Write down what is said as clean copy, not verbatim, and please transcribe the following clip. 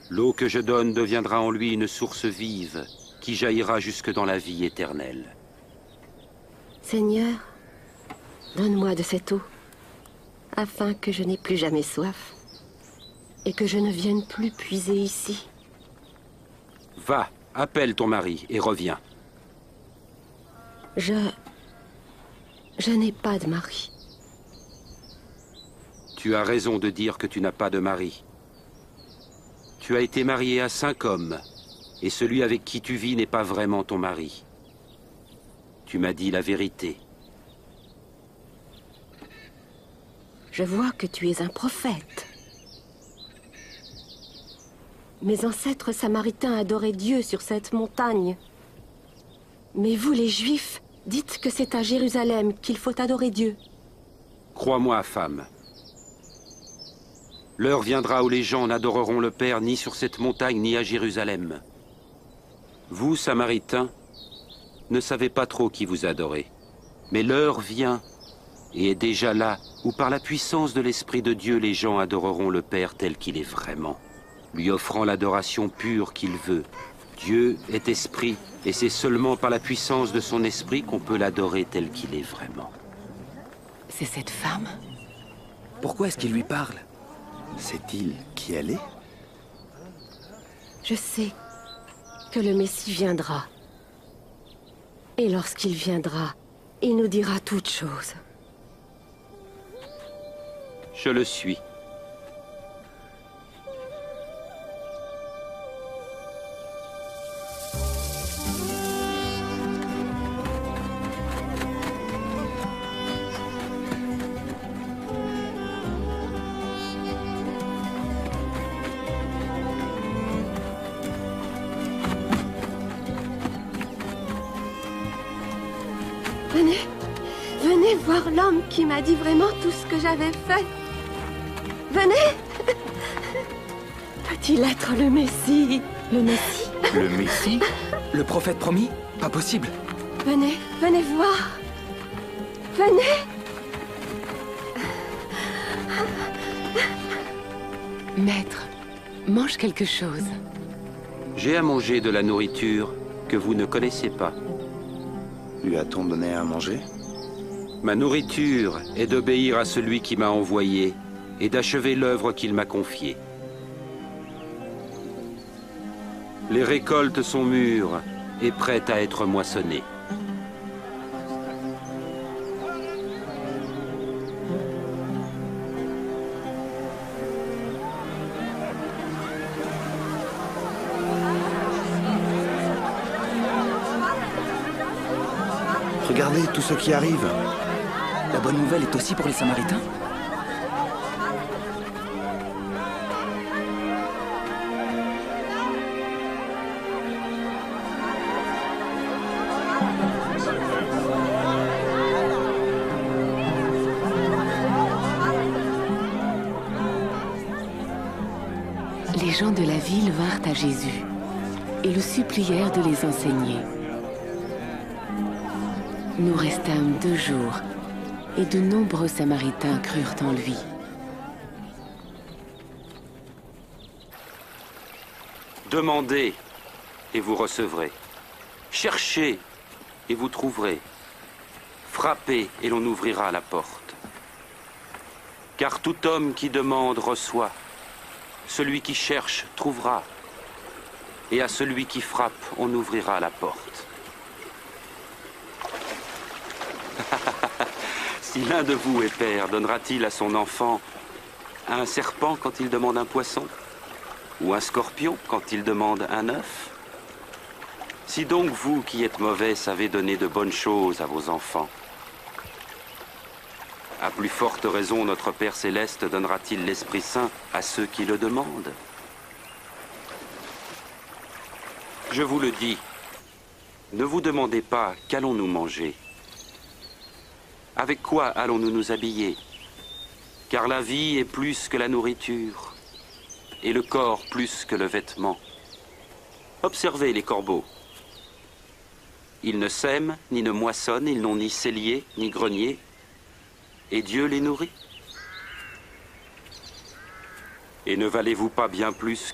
L'eau que je donne deviendra en lui une source vive qui jaillira jusque dans la vie éternelle. Seigneur, donne-moi de cette eau, afin que je n'ai plus jamais soif et que je ne vienne plus puiser ici. Va, appelle ton mari et reviens. Je n'ai pas de mari. Tu as raison de dire que tu n'as pas de mari. Tu as été marié à 5 hommes, et celui avec qui tu vis n'est pas vraiment ton mari. Tu m'as dit la vérité. Je vois que tu es un prophète. Mes ancêtres samaritains adoraient Dieu sur cette montagne. Mais vous, les Juifs, dites que c'est à Jérusalem qu'il faut adorer Dieu. Crois-moi, femme. L'heure viendra où les gens n'adoreront le Père ni sur cette montagne ni à Jérusalem. Vous, Samaritains, ne savez pas trop qui vous adorez. Mais l'heure vient, et est déjà là, où par la puissance de l'Esprit de Dieu, les gens adoreront le Père tel qu'il est vraiment, lui offrant l'adoration pure qu'il veut. Dieu est esprit, et c'est seulement par la puissance de son esprit qu'on peut l'adorer tel qu'il est vraiment. C'est cette femme? Pourquoi est-ce qu'il lui parle? Sait-il qui elle est? Je sais que le Messie viendra. Et lorsqu'il viendra, il nous dira toutes choses. Je le suis. Venez voir l'homme qui m'a dit vraiment tout ce que j'avais fait. Venez! Peut-il être le Messie? Le Messie? Le Messie? Le prophète promis? Pas possible. Venez voir. Venez! Maître, mange quelque chose. J'ai à manger de la nourriture que vous ne connaissez pas. Lui a-t-on donné à manger? Ma nourriture est d'obéir à celui qui m'a envoyé et d'achever l'œuvre qu'il m'a confiée. Les récoltes sont mûres et prêtes à être moissonnées. Regardez tout ce qui arrive. La bonne nouvelle est aussi pour les Samaritains? Les gens de la ville vinrent à Jésus et le supplièrent de les enseigner. Nous restâmes 2 jours, et de nombreux Samaritains crurent en lui. Demandez, et vous recevrez. Cherchez, et vous trouverez. Frappez, et l'on ouvrira la porte. Car tout homme qui demande reçoit. Celui qui cherche trouvera. Et à celui qui frappe, on ouvrira la porte. Si l'un de vous est père, donnera-t-il à son enfant un serpent quand il demande un poisson? Ou un scorpion quand il demande un œuf? Si donc vous qui êtes mauvais savez donner de bonnes choses à vos enfants, à plus forte raison notre Père Céleste donnera-t-il l'Esprit Saint à ceux qui le demandent? Je vous le dis, ne vous demandez pas qu'allons-nous manger? Avec quoi allons-nous nous habiller? Car la vie est plus que la nourriture, et le corps plus que le vêtement. Observez les corbeaux. Ils ne sèment, ni ne moissonnent, ils n'ont ni cellier, ni grenier, et Dieu les nourrit. Et ne valez-vous pas bien plus que